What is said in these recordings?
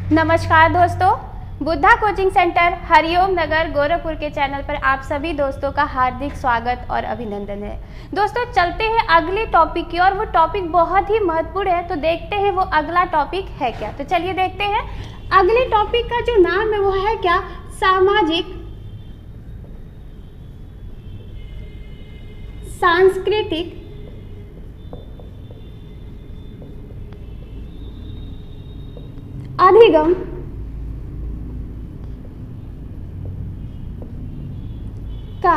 नमस्कार दोस्तों, Buddha coaching centre Hariom नगर गोरखपुर के चैनल पर आप सभी दोस्तों का हार्दिक स्वागत और अभिनंदन है। दोस्तों चलते हैं अगले टॉपिक की और वो टॉपिक बहुत ही महत्वपूर्ण है, तो देखते हैं वो अगला टॉपिक है क्या। तो चलिए देखते हैं अगले टॉपिक का जो नाम है वो है क्या, सामाजिक सांस्कृतिक अधिगम का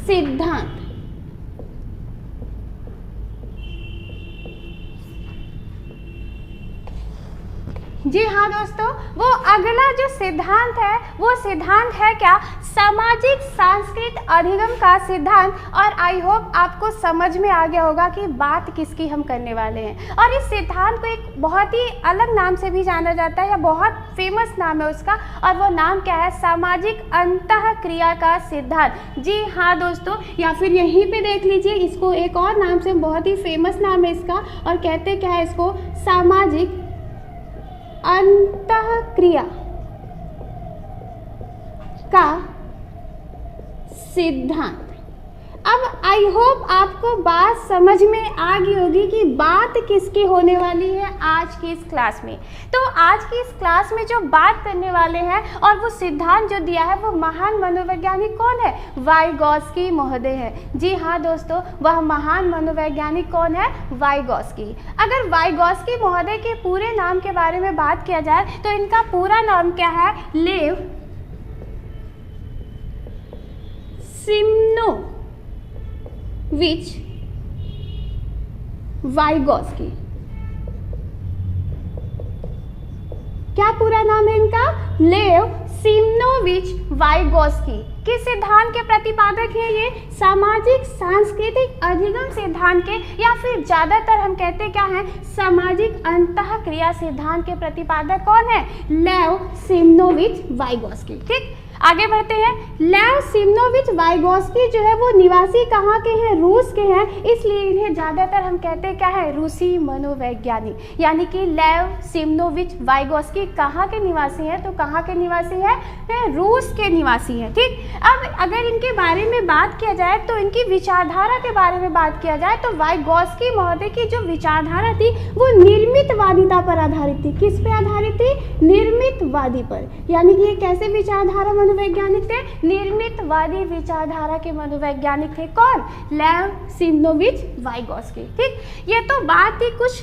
सिद्धांत। जी हाँ दोस्तों, वो अगला जो सिद्धांत है वो सिद्धांत है क्या, सामाजिक सांस्कृतिक अधिगम का सिद्धांत। और आई होप आपको समझ में आ गया होगा कि बात किसकी हम करने वाले हैं। और इस सिद्धांत को एक बहुत ही अलग नाम से भी जाना जाता है, या बहुत फेमस नाम है उसका, और वो नाम क्या है, सामाजिक अंतःक्रिया का सिद्धांत। जी हाँ दोस्तों, या फिर यहीं पे देख लीजिए, इसको एक और नाम से, बहुत ही फेमस नाम है इसका, और कहते क्या है इसको, सामाजिक अंतःक्रिया का सिद्धांत। अब आई होप आपको बात समझ में आ गई होगी कि बात किसकी होने वाली है आज की इस क्लास में। तो आज की इस क्लास में जो बात करने वाले हैं और वो सिद्धांत जो दिया है वो महान मनोवैज्ञानिक कौन है, वाइगॉस्की महोदय है। जी हाँ दोस्तों, वह महान मनोवैज्ञानिक कौन है, वाइगॉस्की। अगर वाइगॉस्की महोदय के पूरे नाम के बारे में बात किया जाए तो इनका पूरा नाम क्या है, लेव सिमोनोविच वाइगॉस्की। क्या पूरा नाम है इनका, लेव सिमोनोविच वाइगॉस्की। किस सिद्धांत के प्रतिपादक है ये, सामाजिक सांस्कृतिक अधिगम सिद्धांत के, या फिर ज्यादातर हम कहते क्या हैं, सामाजिक अंतःक्रिया सिद्धांत के प्रतिपादक कौन है, लेव सिमोनोविच वाइगॉस्की। ठीक, आगे बढ़ते हैं। लेव सिमोनोविच वाइगॉस्की जो है वो निवासी कहाँ के हैं, रूस के हैं, इसलिए इन्हें ज़्यादातर हम कहते क्या है, रूसी मनोवैज्ञानिक। यानी कि लेव सिमोनोविच वाइगॉस्की कहाँ के निवासी हैं, तो कहाँ के निवासी हैं, रूस के निवासी हैं। ठीक, अब अगर इनके बारे में बात किया जाए तो इनकी विचारधारा के बारे में बात किया जाए तो वाइगॉस्की महोदय की जो विचारधारा थी वो निर्मितवादिता पर आधारित थी। किस पे आधारित थी, निर्मितवादी पर। यानी कि ये कैसे विचारधारा मनोवैज्ञानिक थे, निर्मितवादी विचारधारा के मनोवैज्ञानिक थे। कौन, लेव सिमोनोविच वाइगॉस्की। ठीक, ये तो बात ही कुछ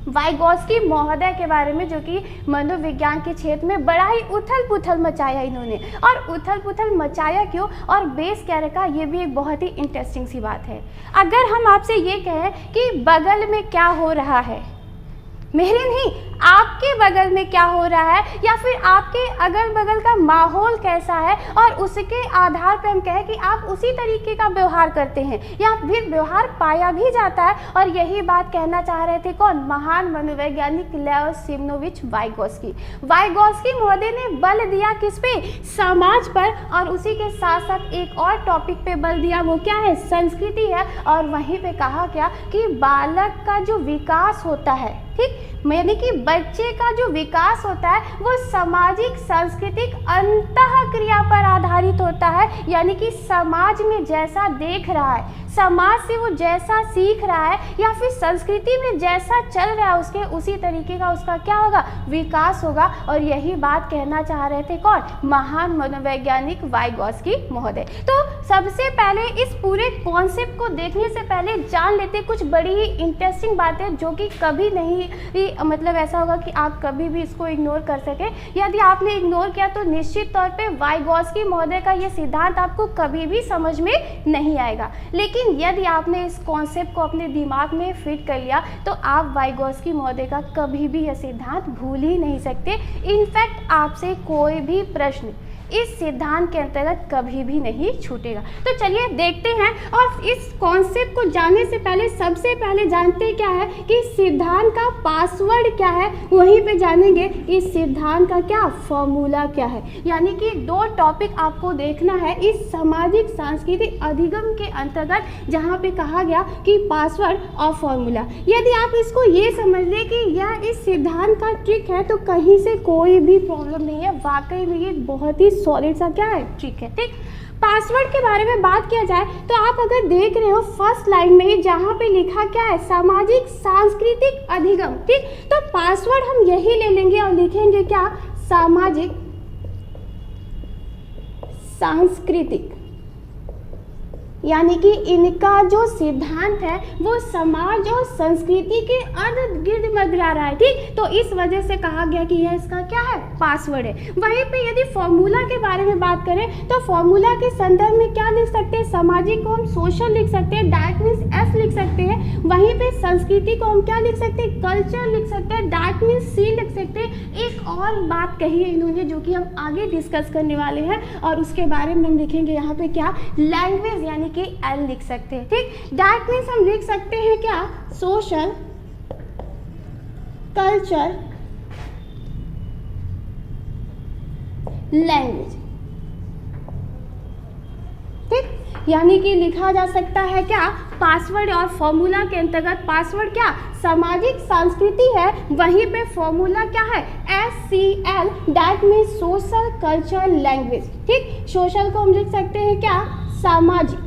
वाइगॉस्की महोदय के बारे में, जो कि मनोविज्ञान के क्षेत्र में बड़ा ही उथल पुथल मचाया इन्होंने। और उथल पुथल मचाया क्यों और बेस क्या रखा, ये भी एक बहुत ही इंटरेस्टिंग सी बात है। अगर हम आपसे ये कहें कि बगल में क्या हो रहा है, मेरे नहीं, आपके बगल में क्या हो रहा है, या फिर आपके अगल बगल का माहौल कैसा है, और उसके आधार पर हम कहें कि आप उसी तरीके का व्यवहार करते हैं या फिर व्यवहार पाया भी जाता है। और यही बात कहना चाह रहे थे कौन, महान मनोवैज्ञानिक लेव सिमोनोविच वाइगॉस्की। वाइगॉस्की महोदय ने बल दिया किस पे, समाज पर, और उसी के साथ साथ एक और टॉपिक पे बल दिया, वो क्या है, संस्कृति है। और वहीं पे कहा क्या कि बालक का जो विकास होता है, ठीक, यानी कि बच्चे का जो विकास होता है वो सामाजिक सांस्कृतिक अंतःक्रिया पर आधारित होता है। यानी कि समाज में जैसा देख रहा है, समाज से वो जैसा सीख रहा है, या फिर संस्कृति में जैसा चल रहा है उसके उसी तरीके का उसका क्या होगा, विकास होगा। और यही बात कहना चाह रहे थे कौन, महान मनोवैज्ञानिक वाइगॉस्की महोदय। तो सबसे पहले इस पूरे कॉन्सेप्ट को देखने से पहले जान लेते कुछ बड़ी ही इंटरेस्टिंग बातें, जो कि कभी नहीं, मतलब ऐसा होगा कि आप कभी भी इसको इग्नोर कर सके। यदि आपने इग्नोर किया तो निश्चित तौर पे वाइगॉस्की महोदय का ये सिद्धांत आपको कभी भी समझ में नहीं आएगा। लेकिन यदि आपने इस कॉन्सेप्ट को अपने दिमाग में फिट कर लिया तो आप वाइगॉस्की महोदय का कभी भी यह सिद्धांत भूल ही नहीं सकते। इनफैक्ट आपसे कोई भी प्रश्न इस सिद्धांत के अंतर्गत कभी भी नहीं छूटेगा। तो चलिए देखते हैं, और इस कॉन्सेप्ट को जानने से पहले सबसे पहले जानते क्या है कि सिद्धांत का पासवर्ड क्या है, वहीं पे जानेंगे इस सिद्धांत का क्या फॉर्मूला क्या है। यानी कि दो टॉपिक आपको देखना है इस सामाजिक सांस्कृतिक अधिगम के अंतर्गत, जहाँ पे कहा गया कि पासवर्ड और फॉर्मूला। यदि आप इसको ये समझ ले कि यह इस सिद्धांत का ट्रिक है तो कहीं से कोई भी प्रॉब्लम नहीं है, वाकई में ये बहुत ही सॉलिड सा क्या है ट्रिक है। ठीक, पासवर्ड के बारे में बात किया जाए तो आप अगर देख रहे हो फर्स्ट लाइन में जहाँ पे लिखा क्या है सामाजिक सांस्कृतिक अधिगम। ठीक, तो पासवर्ड हम यही ले लेंगे और लिखेंगे क्या सामाजिक सांस्कृतिक, यानी कि इनका जो सिद्धांत है वो समाज और संस्कृति के अर्ध गिर्द में रह रहा है। ठीक, तो इस वजह से कहा गया कि यह इसका क्या है पासवर्ड है। वहीं पे यदि फॉर्मूला के बारे में बात करें तो फॉर्मूला के संदर्भ में क्या लिख सकते हैं, सामाजिक को हम सोशल लिख सकते हैं, दैट मीन्स एस लिख सकते हैं। वहीं पे संस्कृति को हम क्या लिख सकते हैं, कल्चर लिख सकते हैं, दैट मीन्स सी लिख सकते हैं। एक और बात कही है इन्होंने जो कि हम आगे डिस्कस करने वाले हैं, और उसके बारे में हम लिखेंगे यहाँ पे क्या लैंग्वेज, यानी कि एल लिख सकते हैं। ठीक, दैट मीन्स हम लिख सकते हैं क्या सोशल, कल्चर, लैंग्वेज। ठीक, यानी कि लिखा जा सकता है क्या पासवर्ड, और फॉर्मूला के अंतर्गत पासवर्ड क्या सामाजिक संस्कृति है, वहीं पे फॉर्मूला क्या है SCL, that means social, culture, language. ठीक, सोशल को हम लिख सकते हैं क्या सामाजिक,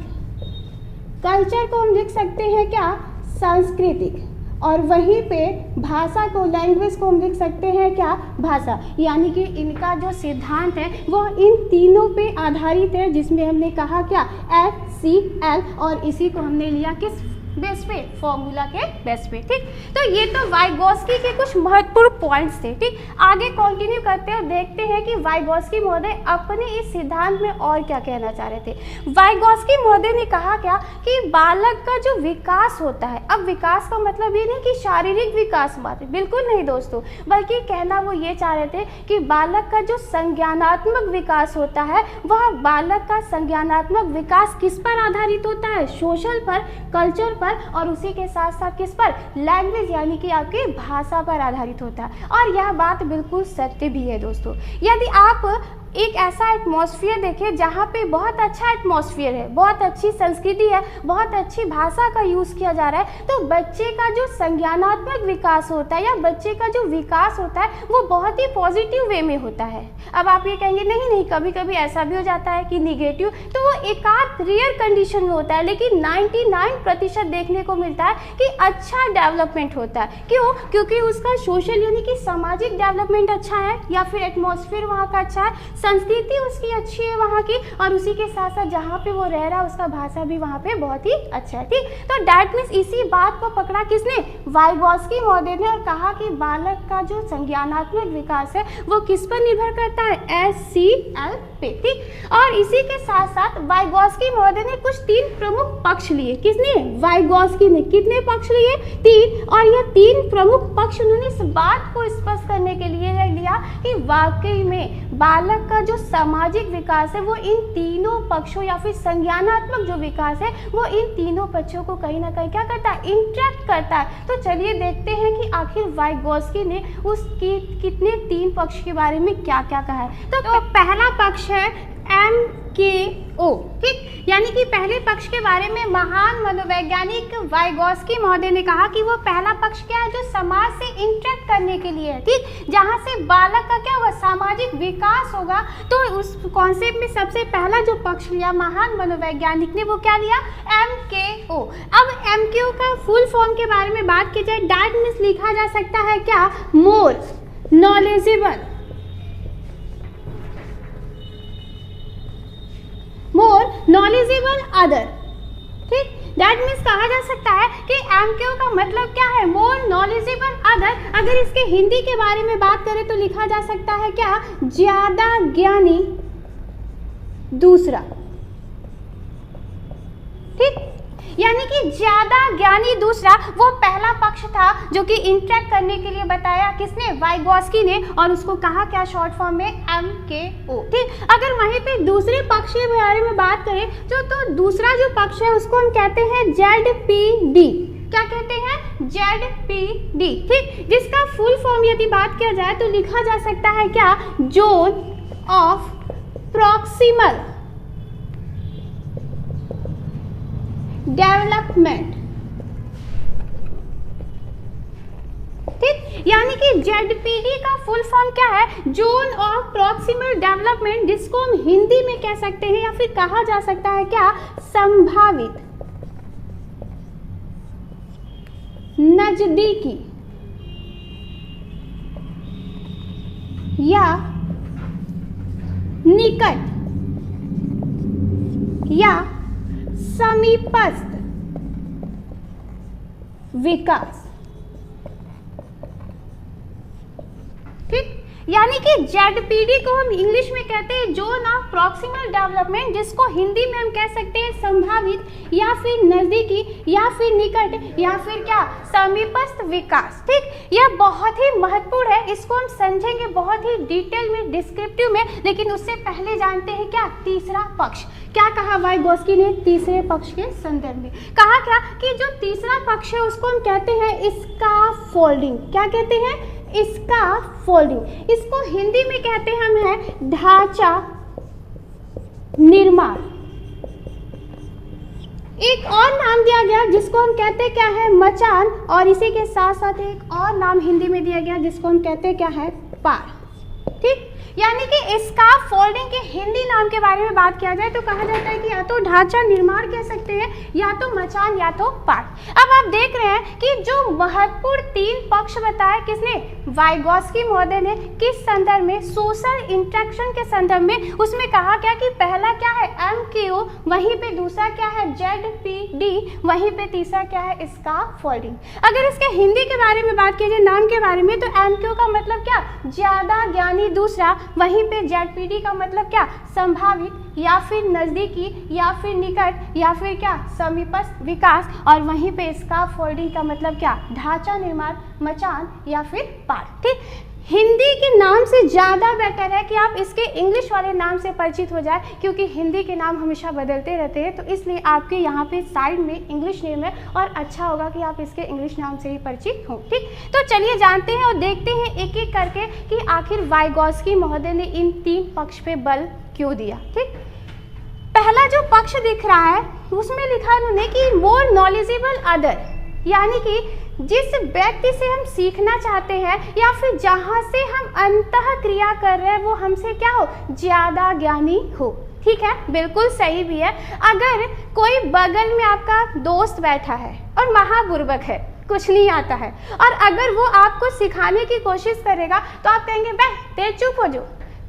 कल्चर को हम लिख सकते हैं क्या सांस्कृतिक, और वहीं पे भाषा को, लैंग्वेज को हम लिख सकते हैं क्या भाषा। यानी कि इनका जो सिद्धांत है वो इन तीनों पे आधारित है, जिसमें हमने कहा क्या SCL, और इसी को हमने लिया किस बेस पे, फॉर्मूला के बेस पे। ठीक, तो ये तो वाइगोस्की के कुछ महत्वपूर्ण पॉइंट्स थे। ठीक, आगे कंटिन्यू करते हैं और देखते हैं कि वाइगोस्की महोदय अपने इस सिद्धांत में और क्या कहना चाह रहे थे। वाइगोस्की महोदय ने कहा क्या कि बालक का जो विकास होता है, अब विकास का मतलब ये नहीं कि शारीरिक विकास बात है, बिल्कुल नहीं दोस्तों, बल्कि कहना वो ये चाह रहे थे कि बालक का जो संज्ञानात्मक विकास होता है, वह बालक का संज्ञानात्मक विकास किस पर आधारित होता है, सोशल पर, कल्चर पर, और उसी के साथ साथ किस पर, लैंग्वेज, यानी कि आपकी भाषा पर आधारित होता है। और यह बात बिल्कुल सत्य भी है दोस्तों। यदि आप एक ऐसा एटमॉस्फेयर देखिए जहाँ पे बहुत अच्छा एटमॉस्फेयर है, बहुत अच्छी संस्कृति है, बहुत अच्छी भाषा का यूज़ किया जा रहा है, तो बच्चे का जो संज्ञानात्मक विकास होता है या बच्चे का जो विकास होता है वो बहुत ही पॉजिटिव वे में होता है। अब आप ये कहेंगे नहीं, कभी कभी ऐसा भी हो जाता है कि निगेटिव, तो वो एकाध रेयर कंडीशन में होता है, लेकिन 99% देखने को मिलता है कि अच्छा डेवलपमेंट होता है। क्यों? क्योंकि उसका सोशल यानी कि सामाजिक डेवलपमेंट अच्छा है, या फिर एटमॉस्फेयर वहाँ का अच्छा है, संस्कृति उसकी अच्छी है वहाँ की, और उसी के साथ साथ जहाँ पे वो रह रहा है उसका भाषा भी वहाँ पे बहुत ही अच्छा है। ठीक, तो दैट मीन्स इसी बात को पकड़ा किसने, वाइगोस्की महोदय ने, और कहा कि बालक का जो संज्ञानात्मक विकास है वो किस पर निर्भर करता है, SCL पे। ठीक, और इसी के साथ साथ वाइगोस्की महोदय ने कुछ 3 प्रमुख पक्ष लिए। किसने, वाइगोस्की ने। कितने पक्ष लिए, 3, और ये 3 प्रमुख पक्ष उन्होंने इस बात को स्पष्ट करने के लिए लिया कि वाकई में बालक का जो सामाजिक विकास है वो इन तीनों पक्षों, या फिर संज्ञानात्मक जो विकास है वो इन तीनों पक्षों को कहीं ना कहीं क्या करता है, इंटरेक्ट करता है। तो चलिए देखते हैं कि आखिर वाइगोस्की ने उसकी कितने 3 पक्ष के बारे में क्या क्या कहा है। तो पहला पक्ष है MKO। ठीक, यानी कि पहले पक्ष के बारे में महान मनोवैज्ञानिक वाइगोस्की महोदय ने कहा कि वो पहला पक्ष क्या है, जो समाज से इंटरेक्ट करने के लिए है। ठीक, जहाँ से बालक का क्या होगा, सामाजिक विकास होगा। तो उस कॉन्सेप्ट में सबसे पहला जो पक्ष लिया महान मनोवैज्ञानिक ने, वो क्या लिया, MKO। अब MKO का फुल फॉर्म के बारे में बात की जाए, दैट मीन्स लिखा जा सकता है क्या, more knowledgeable, more knowledgeable other. ठीक, दैट मीन्स कहा जा सकता है कि MKO का मतलब क्या है, मोर नॉलेजेबल अदर। अगर इसके हिंदी के बारे में बात करें तो लिखा जा सकता है क्या, ज्यादा ज्ञानी दूसरा। ठीक, यानी कि ज्यादा ज्ञानी दूसरा, वो पहला पक्ष था जो कि इंटरेक्ट करने के लिए बताया किसने, वाइगॉस्की ने, और उसको कहा क्या शॉर्ट फॉर्म में, MKO। ठीक, अगर वहीं पे दूसरे पक्ष के बारे में बात करें तो दूसरा जो पक्ष है उसको हम कहते हैं ZPD। क्या कहते हैं, ZPD। ठीक, जिसका फुल फॉर्म यदि बात किया जाए तो लिखा जा सकता है क्या, जोन ऑफ प्रॉक्सिमल डेवलपमेंट। ठीक, यानी कि ZPD का फुल फॉर्म क्या है, जोन ऑफ प्रॉक्सिमल डेवलपमेंट, जिसको हम हिंदी में कह सकते हैं या फिर कहा जा सकता है क्या, संभावित नजदीकी या निकट या समीपस्थ विकास। ठीक, यानी कि ZPD को हम इंग्लिश में कहते हैं जोन ऑफ प्रॉक्सिमल डेवलपमेंट, जिसको हिंदी में हम कह सकते हैं संभावित या फिर नजदीकी या फिर निकट या फिर क्या, समीपस्थ विकास। ठीक, यह बहुत ही महत्वपूर्ण है, इसको हम समझेंगे बहुत ही डिटेल में, डिस्क्रिप्टिव में, लेकिन उससे पहले जानते हैं क्या, तीसरा पक्ष। क्या कहा वाइगॉस्की ने तीसरे पक्ष के संदर्भ में, कहा क्या कि जो तीसरा पक्ष है उसको हम कहते हैं स्कैफोल्डिंग। क्या कहते हैं, स्कैफोल्डिंग। इसको हिंदी में कहते हैं हम है ढांचा निर्माण। एक और नाम दिया गया जिसको हम कहते हैं क्या है, मचान, और इसी के साथ साथ एक और नाम हिंदी में दिया गया जिसको हम कहते हैं क्या है, पार। ठीक, यानी कि स्कैफोल्डिंग के हिंदी नाम के बारे में बात किया जाए तो कहा जाता है कि या तो ढांचा निर्माण कह सकते हैं, या तो मचान, या तो पार। अब आप देख रहे हैं कि जो महत्वपूर्ण तीन पक्ष बताया किसने, वाइगॉस्की महोदय ने, किस संदर्भ में, सोशल इंटरेक्शन के संदर्भ में। उसमें कहा क्या कि पहला क्या है, MKO, वहीं पे दूसरा क्या है, ZPD, वहीं पे तीसरा क्या है, स्कैफोल्डिंग। अगर इसके हिंदी के बारे में बात की जाए, नाम के बारे में, तो MKO का मतलब क्या, ज्यादा ज्ञानी दूसरा, वहीं पे ZPD का मतलब क्या, संभावित या फिर नजदीकी या फिर निकट या फिर क्या, समीपस्थ विकास, और वहीं पे स्कैफोल्डिंग का मतलब क्या, ढांचा निर्माण, मचान या फिर पार। ठीक, हिंदी के नाम से ज़्यादा बेटर है कि आप इसके इंग्लिश वाले नाम से परिचित हो जाए, क्योंकि हिंदी के नाम हमेशा बदलते रहते हैं, तो इसलिए आपके यहाँ पे साइड में इंग्लिश नेम है, और अच्छा होगा कि आप इसके इंग्लिश नाम से ही परिचित हों। ठीक, तो चलिए जानते हैं और देखते हैं एक एक करके कि आखिर वाइगॉस्की महोदय ने इन तीन पक्ष पे बल क्यों दिया। ठीक, पहला जो पक्ष दिख रहा है उसमें लिखा उन्होंने कि मोर नॉलेजेबल अदर, यानी कि जिस व्यक्ति से हम सीखना चाहते हैं या फिर जहाँ से हम अंतः क्रिया कर रहे हैं वो हमसे क्या हो, ज़्यादा ज्ञानी हो। ठीक है, बिल्कुल सही भी है। अगर कोई बगल में आपका दोस्त बैठा है और महाबुर्बक है, कुछ नहीं आता है, और अगर वो आपको सिखाने की कोशिश करेगा तो आप कहेंगे बह ते चुप हो जो,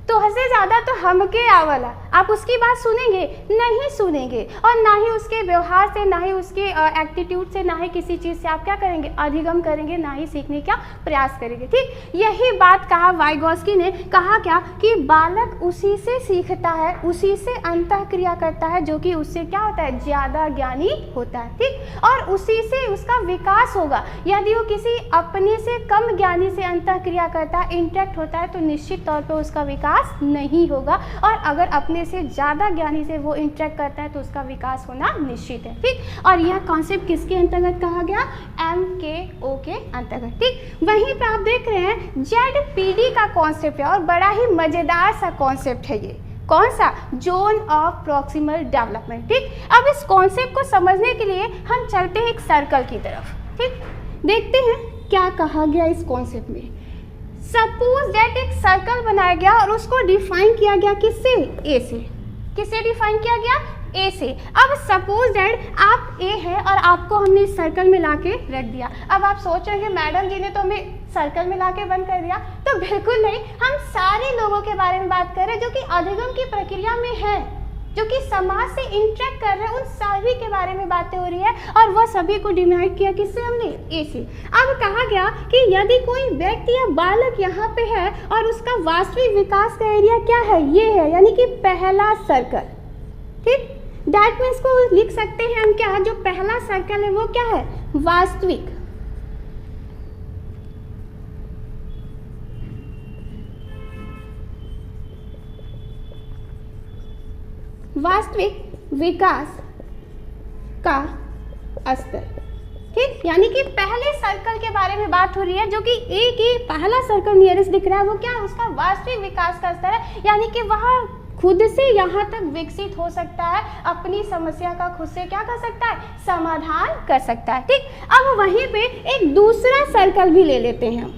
तो हंसे ज़्यादा तो हमके आवला, आप उसकी बात सुनेंगे नहीं सुनेंगे, और ना ही उसके व्यवहार से, ना ही उसके एटीट्यूड से, ना ही किसी चीज़ से आप क्या करेंगे, अधिगम करेंगे, ना ही सीखने का प्रयास करेंगे। ठीक, यही बात कहा वाइगॉस्की ने, कहा क्या कि बालक उसी से सीखता है, उसी से अंतः क्रिया करता है जो कि उससे क्या होता है, ज़्यादा ज्ञानी होता है। ठीक, और उसी से उसका विकास होगा। यदि वो किसी अपने से कम ज्ञानी से अंतः क्रिया करता है, इंटरेक्ट होता है, तो निश्चित तौर पर उसका विकास नहीं होगा, और अगर अपने से ज़्यादा ज्ञानी से वो इंटरेक्ट करता है तो उसका विकास होना निश्चित है। ठीक, और यह कॉन्सेप्ट किसके अंतर्गत कहा गया, MKO के अंतर्गत। ठीक, वहीं पे आप देख रहे हैं ZPD का कॉन्सेप्ट है, और बड़ा ही मज़ेदार सा कॉन्सेप्ट है ये। कौन सा, जोन ऑफ प्रॉक्सिमल डेवलपमेंट। ठीक, अब इस कॉन्सेप्ट को समझने के लिए हम चलते हैं एक सर्कल की तरफ। ठीक, देखते हैं क्या कहा गया इस कॉन्सेप्ट में। सपोज दैट एक सर्कल बनाया गया और उसको डिफाइन किया गया किससे, ए से। किससे डिफाइन किया गया, ए से। अब सपोज दैट आप ए है और आपको हमने इस सर्कल में लाके रख दिया। अब आप सोच रहे हैं मैडम जी ने तो हमें सर्कल में लाके बंद कर दिया, तो बिल्कुल नहीं, हम सारे लोगों के बारे में बात कर रहे हैं जो कि अधिगम की प्रक्रिया में है, जो कि समाज से इंटरेक्ट कर रहे हैं, उन सभी के बारे में बातें हो रही है, और वह सभी को डिवाइड किया किससे, हमने ए से। अब कहा गया कि यदि कोई व्यक्ति या बालक यहाँ पे है और उसका वास्तविक विकास का एरिया क्या है, ये है, यानी कि पहला सर्कल। ठीक, दैट मीन्स को लिख सकते हैं हम क्या, जो पहला सर्कल है वो क्या है, वास्तविक। वास्तविक विकास का स्तर, ठीक। यानी कि पहले सर्कल के बारे में बात हो रही है, जो कि ए की पहला सर्कल नियरेस्ट दिख रहा है वो क्या है, उसका वास्तविक विकास का स्तर है। यानी कि वह खुद से यहाँ तक विकसित हो सकता है, अपनी समस्या का खुद से क्या कर सकता है, समाधान कर सकता है, ठीक। अब वहीं पे एक दूसरा सर्कल भी ले लेते हैं हम,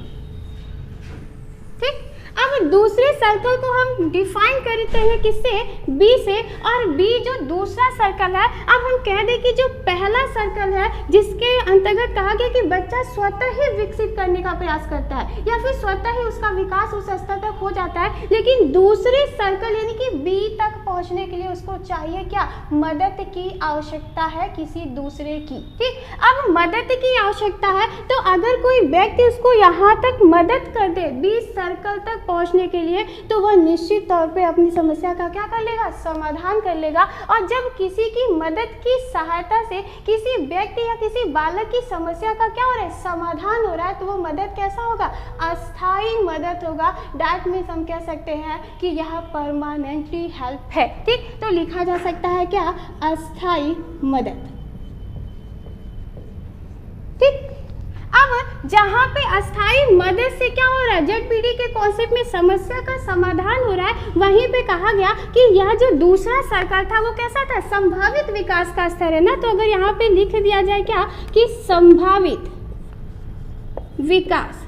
ठीक। अब दूसरे सर्कल को हम डिफाइन करते हैं किससे, बी से। और बी जो दूसरा सर्कल है, अब हम कह दें कि जो पहला सर्कल है जिसके अंतर्गत कहा गया कि बच्चा स्वतः ही विकसित करने का प्रयास करता है या फिर स्वतः ही उसका विकास उस स्तर तक हो जाता है, लेकिन दूसरे सर्कल यानी कि बी तक पहुंचने के लिए उसको चाहिए क्या, मदद की आवश्यकता है किसी दूसरे की, ठीक। अब मदद की आवश्यकता है तो अगर कोई व्यक्ति उसको यहाँ तक मदद कर दे बी सर्कल तक पहुंचने के लिए, तो वह निश्चित तौर पे अपनी समस्या का क्या कर लेगा, समाधान कर लेगा। और जब किसी की मदद की सहायता से किसी व्यक्ति या किसी बालक की समस्या का क्या हो रहा है, समाधान हो रहा है, तो वो मदद कैसा होगा, अस्थायी मदद होगा। दैट मीन्स हम कह सकते हैं कि यह परमानेंटली हेल्प है, ठीक। तो लिखा जा सकता है क्या, अस्थायी मदद, ठीक। अब जहाँ पे अस्थायी मदद से क्या हो रहा है, जेडपीडी के कॉन्सेप्ट में समस्या का समाधान हो रहा है, वहीं पे कहा गया कि यह जो दूसरा सर्कल था वो कैसा था, संभावित विकास का स्तर है ना। तो अगर यहाँ पे लिख दिया जाए क्या कि संभावित विकास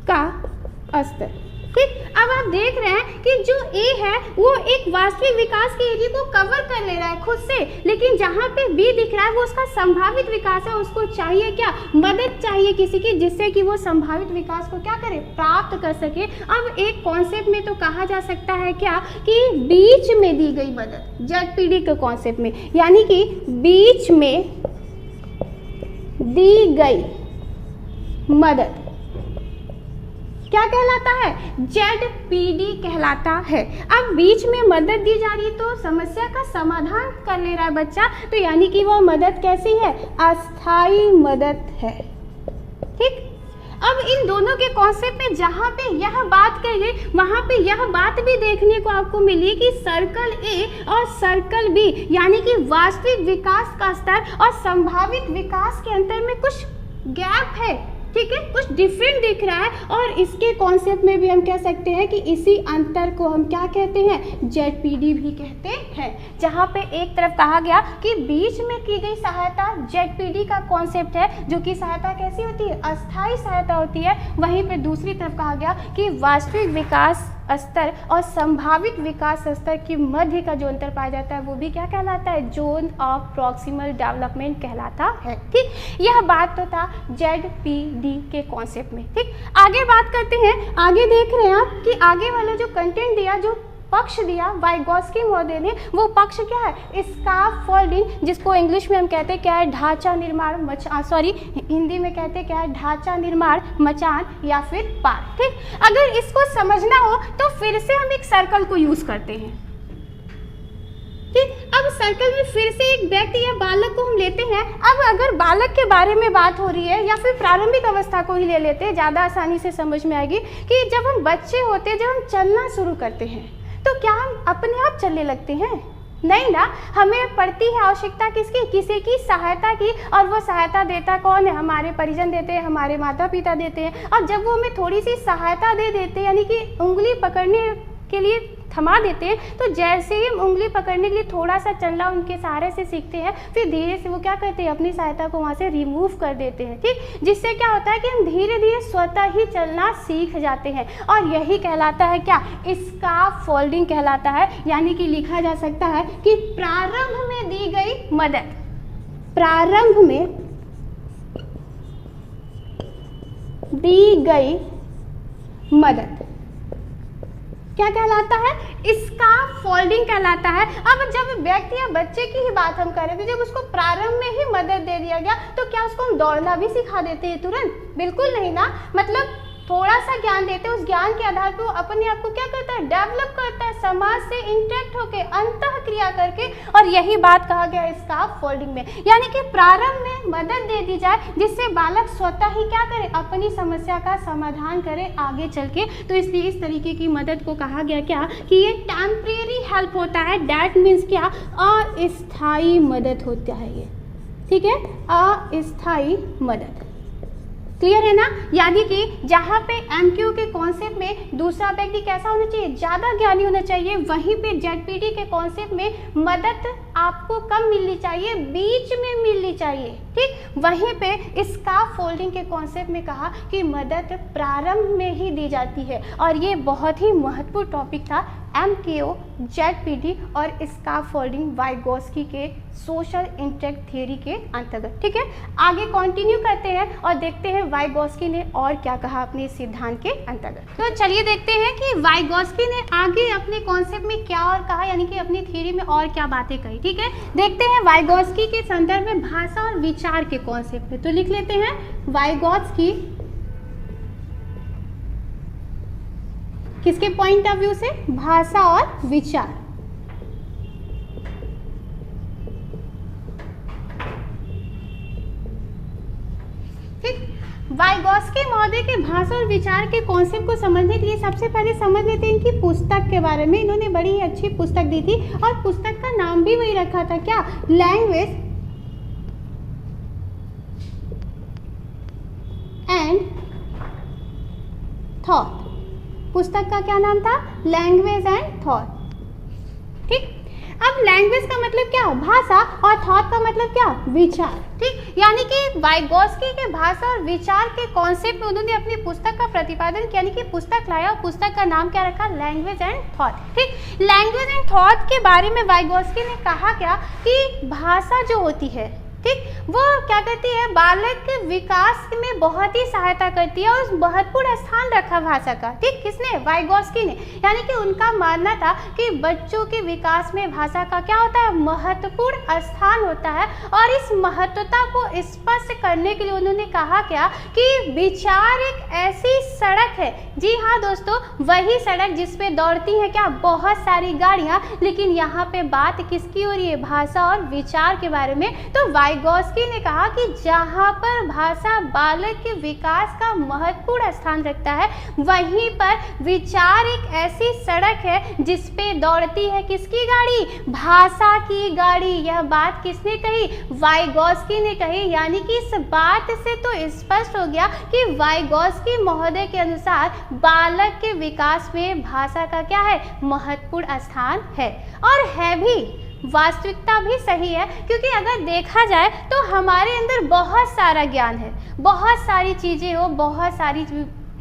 का स्तर, ठीक। अब आप देख रहे हैं कि जो ए है वो एक वास्तविक विकास के एरिया को कवर कर ले रहा है खुद से, लेकिन जहाँ पे बी दिख रहा है वो उसका संभावित विकास है, उसको चाहिए क्या, मदद चाहिए किसी की, जिससे कि वो संभावित विकास को क्या करे, प्राप्त कर सके। अब एक कॉन्सेप्ट में तो कहा जा सकता है क्या कि बीच में दी गई मदद, जेडपीडी के कॉन्सेप्ट में, यानी कि बीच में दी गई मदद क्या कहलाता है, जेडपीडी कहलाता है। अब बीच में मदद दी जा रही है तो समस्या का समाधान कर ले रहा है बच्चा, तो यानी कि वह मदद कैसी है, अस्थायी मदद है, ठीक। अब इन दोनों के कॉन्सेप्ट में जहाँ पे यह बात कही गई वहाँ पे यह बात भी देखने को आपको मिली कि सर्कल ए और सर्कल बी यानी कि वास्तविक विकास का स्तर और संभावित विकास के अंतर में कुछ गैप है, ठीक है, कुछ डिफरेंट दिख रहा है। और इसके कॉन्सेप्ट में भी हम कह सकते हैं कि इसी अंतर को हम क्या कहते हैं, जेडपीडी भी कहते हैं। जहाँ पे एक तरफ कहा गया कि बीच में की गई सहायता जेडपीडी का कॉन्सेप्ट है, जो कि सहायता कैसी होती है, अस्थायी सहायता होती है। वहीं पे दूसरी तरफ कहा गया कि वास्तविक विकास स्तर और संभावित विकास स्तर के मध्य का जो अंतर पाया जाता है वो भी क्या कहलाता है, जोन ऑफ प्रॉक्सिमल डेवलपमेंट कहलाता है, ठीक। यह बात तो था जेडपीडी के कॉन्सेप्ट में, ठीक। आगे बात करते हैं, आगे देख रहे हैं आप कि आगे वाला जो कंटेंट दिया, जो पक्ष दिया वाइगोस्की महोदय ने, वो पक्ष क्या है, स्काफोल्डिंग, जिसको इंग्लिश में हम कहते हैं क्या है, ढांचा निर्माण हिंदी में कहते हैं क्या है, ढांचा निर्माण मचान या फिर पार, ठीक। अगर इसको समझना हो तो फिर से हम एक सर्कल को यूज करते हैं, ठीक। अब सर्कल में फिर से एक व्यक्ति या बालक को हम लेते हैं। अब अगर बालक के बारे में बात हो रही है या फिर प्रारंभिक अवस्था को ही ले लेते हैं, ज़्यादा आसानी से समझ में आएगी कि जब हम बच्चे होते हैं, जब हम चलना शुरू करते हैं तो क्या हम अपने आप चलने लगते हैं, नहीं ना, हमें पड़ती है आवश्यकता किसकी, किसी की सहायता की। और वो सहायता देता कौन है, हमारे परिजन देते हैं, हमारे माता पिता देते हैं। और जब वो हमें थोड़ी सी सहायता दे देते हैं, यानी कि उंगली पकड़ने के लिए थमा देते हैं, तो जैसे ही हम उंगली पकड़ने के लिए थोड़ा सा चलना उनके सहारे से सीखते हैं, फिर धीरे से वो क्या करते हैं, अपनी सहायता को वहाँ से रिमूव कर देते हैं, ठीक। जिससे क्या होता है कि हम धीरे धीरे स्वतः ही चलना सीख जाते हैं। और यही कहलाता है क्या, स्काफोल्डिंग कहलाता है। यानी कि लिखा जा सकता है कि प्रारंभ में दी गई मदद, प्रारंभ में दी गई मदद क्या कहलाता है, स्काफोल्डिंग कहलाता है। अब जब व्यक्ति या बच्चे की ही बात हम कर रहे थे, जब उसको प्रारंभ में ही मदद दे दिया गया तो क्या उसको हम दौड़ना भी सिखा देते हैं तुरंत, बिल्कुल नहीं ना। मतलब थोड़ा सा ज्ञान देते हैं, उस ज्ञान के आधार पर वो अपने आप को क्या करता है, डेवलप करता है, समाज से इंटरेक्ट होके, अंतः क्रिया करके। और यही बात कहा गया स्कार्फ फोल्डिंग में, यानी कि प्रारंभ में मदद दे दी जाए जिससे बालक स्वतः ही क्या करे, अपनी समस्या का समाधान करे आगे चल के। तो इसलिए इस तरीके की मदद को कहा गया क्या कि ये टेम्परेरी हेल्प होता है। दैट मीन्स क्या, अस्थायी मदद होता है ये, ठीक है, अस्थायी मदद। क्लियर है ना। यानी कि जहाँ पे एमक्यू के कॉन्सेप्ट में दूसरा व्यक्ति कैसा होना चाहिए, ज़्यादा ज्ञानी होना चाहिए, वहीं पे जेडपीटी के कॉन्सेप्ट में मदद आपको कम मिलनी चाहिए, बीच में मिलनी चाहिए, ठीक। वहीं पे स्कार्फ फोल्डिंग के कॉन्सेप्ट में कहा कि मदद प्रारंभ में ही दी जाती है। और ये बहुत ही महत्वपूर्ण टॉपिक था एमकेओ, जेडपीटी और स्कार्फ फोल्डिंग वाइगोस्की के सोशल इंटरेक्ट थियरी के अंतर्गत, ठीक है। आगे कंटिन्यू करते हैं और देखते हैं वाइगोस्की ने और क्या कहा अपने सिद्धांत के अंतर्गत। तो चलिए देखते हैं कि वाइगोस्की ने आगे अपने कॉन्सेप्ट में क्या और कहा, यानी कि अपनी थियरी में और क्या बातें कही, ठीक है। देखते हैं वाइगोस्की के संदर्भ में भाषा और विचार के कॉन्सेप्ट में। तो लिख लेते हैं वाइगोस्की किसके पॉइंट ऑफ व्यू से, भाषा और विचार। ठीक, वाइगोस्की महोदय के भाषा और विचार के कॉन्सेप्ट को समझने के लिए सबसे पहले समझ लेते हैं इनकी पुस्तक के बारे में। इन्होंने बड़ी ही अच्छी पुस्तक दी थी और पुस्तक का नाम भी वही रखा था, क्या, लैंग्वेज एंड थॉट। पुस्तक का क्या नाम था, लैंग्वेज एंड थॉट, ठीक। अब लैंग्वेज का मतलब क्या, भाषा, और थॉट का मतलब क्या, विचार, ठीक। यानी कि वाइगोस्की के भाषा और विचार के कॉन्सेप्ट में उन्होंने अपनी पुस्तक का प्रतिपादन किया, यानी कि पुस्तक लाया और पुस्तक का नाम क्या रखा, लैंग्वेज एंड थॉट, ठीक। लैंग्वेज एंड थॉट के बारे में वाइगोस्की ने कहा क्या कि भाषा जो होती है, ठीक, वो क्या करती है, बालक के विकास में बहुत ही सहायता करती है और महत्वपूर्ण स्थान रखा भाषा का, ठीक। किसने, वाइगोस्की ने। यानी कि उनका मानना था कि बच्चों के विकास में भाषा का क्या होता है, महत्वपूर्ण स्थान होता है। और इस महत्वता को स्पष्ट करने के लिए उन्होंने कहा क्या कि विचार एक ऐसी सड़क है, जी हाँ दोस्तों, वही सड़क जिसपे दौड़ती है क्या, बहुत सारी गाड़ियाँ। लेकिन यहाँ पे बात किसकी हो रही है, भाषा और विचार के बारे में। तो वाइगोस्की ने कहा कि जहाँ पर भाषा बालक के विकास का महत्वपूर्ण स्थान रखता है, वहीं पर विचार एक ऐसी सड़क है जिस पे दौड़ती है किसकी गाड़ी, भाषा की गाड़ी। यह बात किसने कही, वाइगोस्की ने कही। यानी कि इस बात से तो स्पष्ट हो गया कि वाइगोस्की महोदय के अनुसार बालक के विकास में भाषा का क्या है, महत्वपूर्ण स्थान है। और है भी, वास्तविकता भी सही है, क्योंकि अगर देखा जाए तो हमारे अंदर बहुत सारा ज्ञान है, बहुत सारी चीज़ें हो, बहुत सारी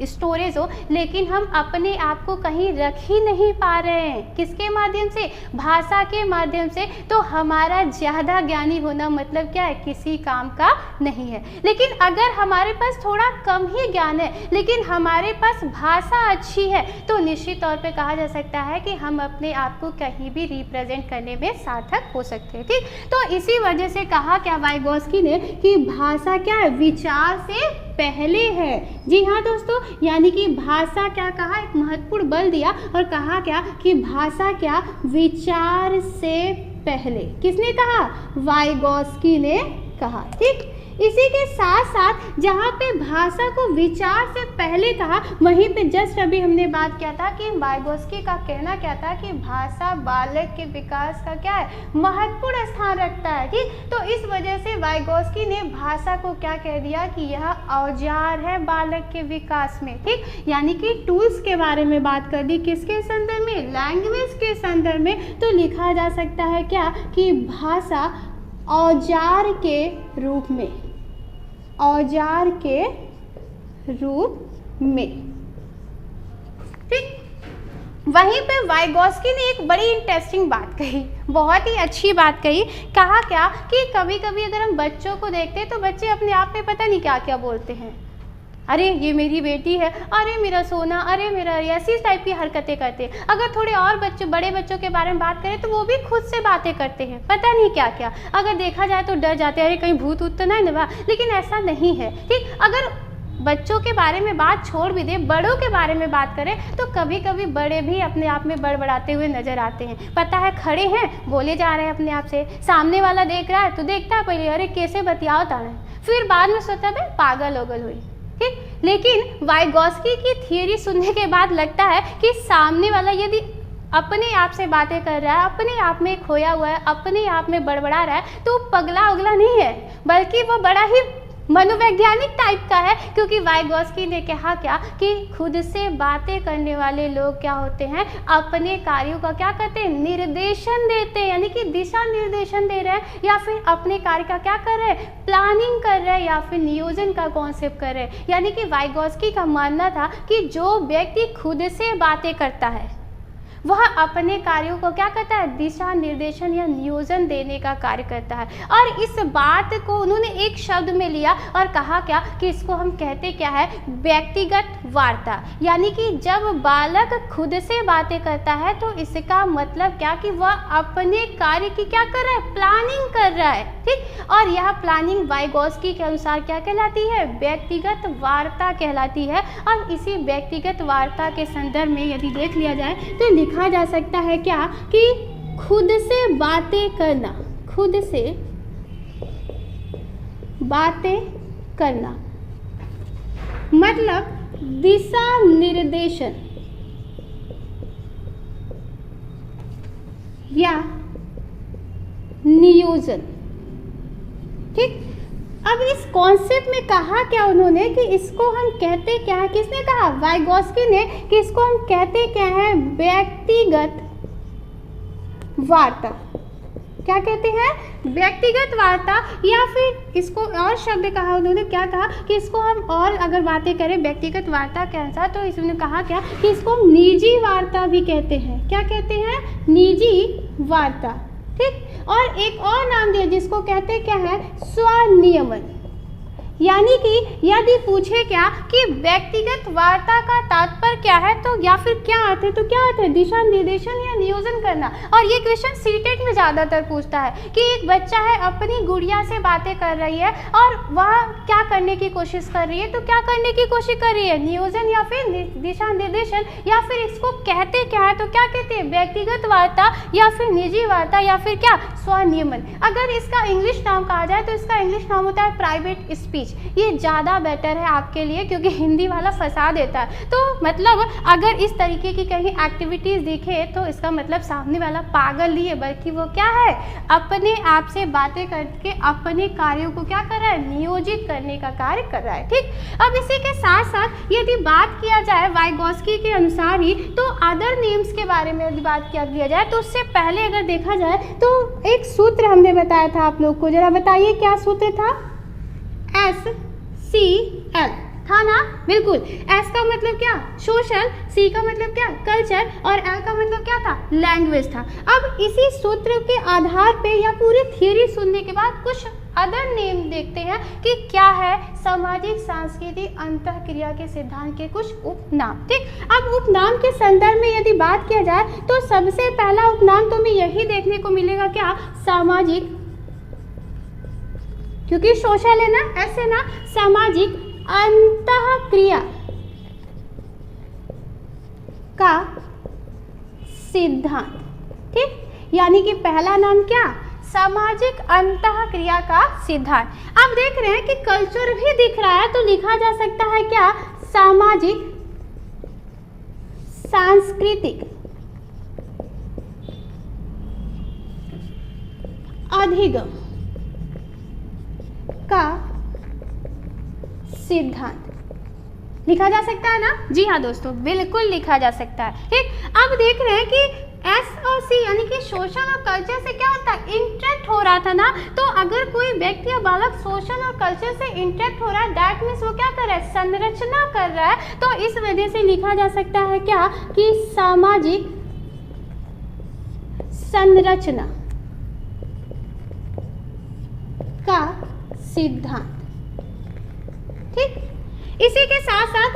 स्टोरेज हो, लेकिन हम अपने आप को कहीं रख ही नहीं पा रहे हैं। किसके माध्यम से, भाषा के माध्यम से। तो हमारा ज़्यादा ज्ञानी होना मतलब क्या है, किसी काम का नहीं है। लेकिन अगर हमारे पास थोड़ा कम ही ज्ञान है लेकिन हमारे पास भाषा अच्छी है, तो निश्चित तौर पे कहा जा सकता है कि हम अपने आप को कहीं भी रिप्रेजेंट करने में सार्थक हो सकते हैं, ठीक। तो इसी वजह से कहा क्या वाइगोस्की ने कि भाषा क्या है, विचार से पहले है। जी हाँ दोस्तों, यानी कि भाषा क्या कहा, एक महत्वपूर्ण बल दिया और कहा क्या कि भाषा क्या, विचार से पहले। किसने कहा, वाइगोस्की ने कहा, ठीक। इसी के साथ साथ जहाँ पे भाषा को विचार से पहले कहा, वहीं पे जस्ट अभी हमने बात किया था कि वाइगोस्की का कहना क्या था कि भाषा बालक के विकास का क्या है, महत्वपूर्ण स्थान रखता है, ठीक। तो इस वजह से वाइगोस्की ने भाषा को क्या कह दिया कि यह औजार है बालक के विकास में, ठीक। यानी कि टूल्स के बारे में बात कर दी, किसके संदर्भ में, लैंग्वेज के संदर्भ में। तो लिखा जा सकता है क्या कि भाषा औजार के रूप में, औजार के रूप में, ठीक। वहीं पे वाइगोस्की ने एक बड़ी इंटरेस्टिंग बात कही, बहुत ही अच्छी बात कही। कहा क्या कि कभी कभी अगर हम बच्चों को देखते हैं तो बच्चे अपने आप में पता नहीं क्या क्या बोलते हैं, अरे ये मेरी बेटी है, अरे मेरा सोना, अरे मेरा, ऐसी टाइप की हरकतें करते हैं। अगर थोड़े और बच्चों, बड़े बच्चों के बारे में बात करें तो वो भी खुद से बातें करते हैं, पता नहीं क्या क्या। अगर देखा जाए तो डर जाते हैं, अरे कहीं भूत ऊत तो नहीं ना, लेकिन ऐसा नहीं है, ठीक। अगर बच्चों के बारे में बात छोड़ भी दें, बड़ों के बारे में बात करें तो कभी कभी बड़े भी अपने आप में बड़बड़ाते हुए नजर आते हैं। पता है, खड़े हैं, बोले जा रहे हैं अपने आप से, सामने वाला देख रहा है तो देखता है पहले अरे कैसे बतियाओ ताड़े, फिर बाद में सोचता है पागल ओगल हुई। ठीक, लेकिन वाइगोस्की की थियरी सुनने के बाद लगता है कि सामने वाला यदि अपने आप से बातें कर रहा है, अपने आप में खोया हुआ है, अपने आप में बड़बड़ा रहा है, तो पगला उगला नहीं है, बल्कि वो बड़ा ही मनोवैज्ञानिक टाइप का है। क्योंकि वाइगोस्की ने कहा क्या कि खुद से बातें करने वाले लोग क्या होते हैं, अपने कार्यों का क्या करते हैं, निर्देशन देते हैं, यानी कि दिशा निर्देशन दे रहे हैं, या फिर अपने कार्य का क्या कर रहे हैं, प्लानिंग कर रहे हैं, या फिर नियोजन का कॉन्सेप्ट कर रहे हैं। यानी कि वाइगोस्की का मानना था कि जो व्यक्ति खुद से बातें करता है वह अपने कार्यों को क्या करता है, दिशा निर्देशन या नियोजन देने का कार्य करता है। और इस बात को उन्होंने एक शब्द में लिया और कहा क्या कि इसको हम कहते क्या है, व्यक्तिगत वार्ता। यानी कि जब बालक खुद से बातें करता है तो इसका मतलब क्या कि वह अपने कार्य की क्या कर रहा है, प्लानिंग कर रहा है। ठीक, और यह प्लानिंग वाइगोस्की के अनुसार क्या कहलाती है, व्यक्तिगत वार्ता कहलाती है। और इसी व्यक्तिगत वार्ता के संदर्भ में यदि देख लिया जाए तो लिखा जा सकता है क्या कि खुद से बातें करना, खुद से बातें करना मतलब दिशा निर्देशन या नियोजन। ठीक, अब इस कॉन्सेप्ट में कहा क्या उन्होंने कि इसको हम कहते क्या है, किसने कहा, वाइगोस्की ने, कि इसको हम कहते क्या है, व्यक्तिगत वार्ता। क्या कहते हैं, व्यक्तिगत वार्ता, या फिर इसको और शब्द कहा उन्होंने, क्या कहा कि इसको हम और अगर बातें करें व्यक्तिगत वार्ता के अनुसार तो इसने कहा क्या कि इसको हम निजी वार्ता भी कहते हैं। क्या कहते हैं, निजी वार्ता। ठीक, और एक और नाम दिया जिसको कहते क्या है, स्वनियमन। यानी कि यदि पूछे क्या कि व्यक्तिगत वार्ता का तात्पर्य क्या है तो या फिर क्या अर्थ है, तो क्या अर्थ है, दिशा निर्देशन या नियोजन करना। और ये क्वेश्चन सीटेट में ज़्यादातर पूछता है कि एक बच्चा है अपनी गुड़िया से बातें कर रही है और वह क्या करने की कोशिश कर रही है, तो क्या करने की कोशिश कर रही है, नियोजन या फिर दिशा निर्देशन, या फिर इसको कहते क्या है, तो क्या कहते हैं, व्यक्तिगत वार्ता या फिर निजी वार्ता या फिर क्या, स्वनियमन। अगर इसका इंग्लिश नाम कहा जाए तो इसका इंग्लिश नाम होता है प्राइवेट स्पीच। ये ज़्यादा बेटर है आपके लिए क्योंकि हिंदी वाला फंसा देता है। तो मतलब अगर इस तरीके की कहीं एक्टिविटीज़ दिखे तो इसका मतलब सामने वाला पागल नहीं है, बल्कि वो क्या है, अपने आप से बातें करके अपने कार्यों को क्या कर रहा है, नियोजित करने का कार्य कर रहा है। ठीक, अब इसी के साथ साथ यदि बात किया जाए वाइगोस्की के अनुसार ही तो अदर नेम्स के बारे में यदि बात किया जाए तो उससे पहले अगर देखा जाए तो एक सूत्र हमने बताया था आप लोग को, जरा बताइए क्या सूत्र था, SCL था ना, बिल्कुल। S का मतलब क्या, सोशल, C का मतलब क्या, कल्चर, और L का मतलब क्या था, लैंग्वेज था। अब इसी सूत्र के आधार पे या पूरी थियरी सुनने के बाद कुछ अदर नेम देखते हैं कि क्या है सामाजिक सांस्कृतिक अंतःक्रिया के सिद्धांत के कुछ उपनाम। ठीक, अब उपनाम के संदर्भ में यदि बात किया जाए तो सबसे पहला उपनाम तो हमें यही देखने को मिलेगा, क्या, सामाजिक, क्योंकि सोशल है ना, ऐसे ना, सामाजिक अंतःक्रिया का सिद्धांत। ठीक, यानी कि पहला नाम क्या, सामाजिक अंतःक्रिया का सिद्धांत। अब देख रहे हैं कि कल्चर भी दिख रहा है तो लिखा जा सकता है क्या, सामाजिक सांस्कृतिक अधिगम का सिद्धांत लिखा जा सकता है ना, जी हाँ दोस्तों, बिल्कुल लिखा जा सकता है। ठीक, अब देख रहे हैं कि S और C यानी कि सोशल और कल्चर से क्या होता है, इंटरेक्ट हो रहा था ना। तो अगर कोई व्यक्ति या बालक सोशल और कल्चर से इंटरेक्ट हो रहा है, दैट मीन्स वो क्या कर रहा है, संरचना कर रहा है। तो इस वजह से लिखा जा सकता है क्या कि सामाजिक संरचना का सिद्धांत। ठीक, इसी के साथ साथ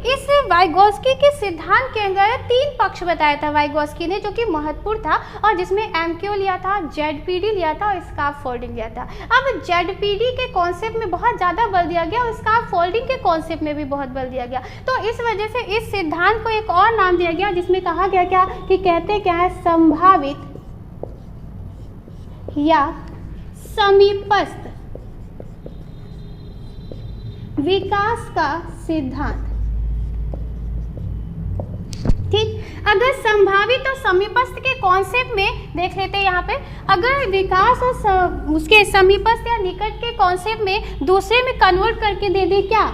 इस वाइगोस्की के सिद्धांत के अंदर 3 पक्ष बताया था वाइगोस्की ने, जो कि महत्वपूर्ण था और जिसमें एमक्यू लिया था, जेडपीडी लिया था और स्कार्फ फोल्डिंग लिया था। अब जेडपीडी के कॉन्सेप्ट में बहुत ज़्यादा बल दिया गया और स्कार्फ फोल्डिंग के कॉन्सेप्ट में भी बहुत बल दिया गया। तो इस वजह से इस सिद्धांत को एक और नाम दिया गया जिसमें कहा गया क्या कि कहते क्या है, संभावित या समीपस्थ विकास का सिद्धांत। ठीक, अगर संभावित और समीपस्थ के कॉन्सेप्ट में देख लेते हैं यहाँ पे, अगर विकास और उसके समीपस्थ या निकट के कॉन्सेप्ट में दूसरे में कन्वर्ट करके दे दे क्या,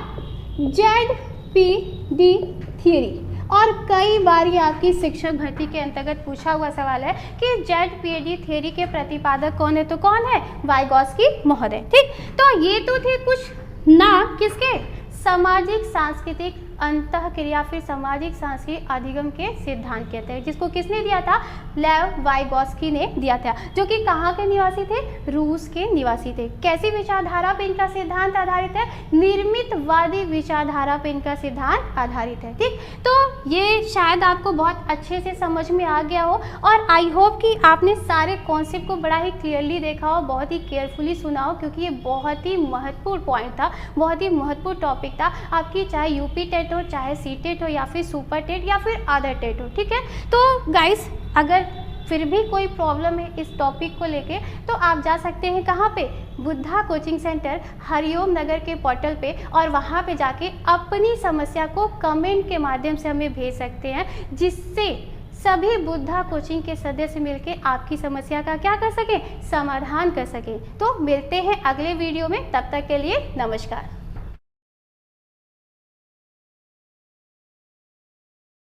जेड-पी-डी थ्योरी। और कई बार ये आपकी शिक्षक भर्ती के अंतर्गत पूछा हुआ सवाल है कि जेड-पी-डी थ्योरी के प्रतिपादक कौन है, तो कौन है, वाइगोस्की महोदय। ठीक, तो ये तो थे कुछ नाम किसके, सामाजिक सांस्कृतिक अंतःक्रिया फिर सामाजिक सांस्कृतिक अधिगम के सिद्धांत कहते हैं, जिसको किसने दिया था, लेव वाइगोस्की ने दिया था, जो कि कहाँ के निवासी थे, रूस के निवासी थे। कैसी विचारधारा पे इनका सिद्धांत आधारित है, निर्मितवादी विचारधारा पे इनका सिद्धांत आधारित है। ठीक, तो ये शायद आपको बहुत अच्छे से समझ में आ गया हो और आई होप कि आपने सारे कॉन्सेप्ट को बड़ा ही क्लियरली देखा हो, बहुत ही केयरफुली सुना हो, क्योंकि ये बहुत ही महत्वपूर्ण पॉइंट था, बहुत ही महत्वपूर्ण टॉपिक था आपकी, चाहे यूपी टेट हो, चाहे सी टेट हो या फिर सुपर टेट या फिर अदर टेट हो। ठीक है, तो गाइस अगर फिर भी कोई प्रॉब्लम है इस टॉपिक को लेके तो आप जा सकते हैं कहाँ पे, बुद्धा कोचिंग सेंटर हरिओम नगर के पोर्टल पे, और वहाँ पे जाके अपनी समस्या को कमेंट के माध्यम से हमें भेज सकते हैं, जिससे सभी बुद्धा कोचिंग के सदस्य मिलके आपकी समस्या का क्या कर सके, समाधान कर सके। तो मिलते हैं अगले वीडियो में, तब तक के लिए नमस्कार।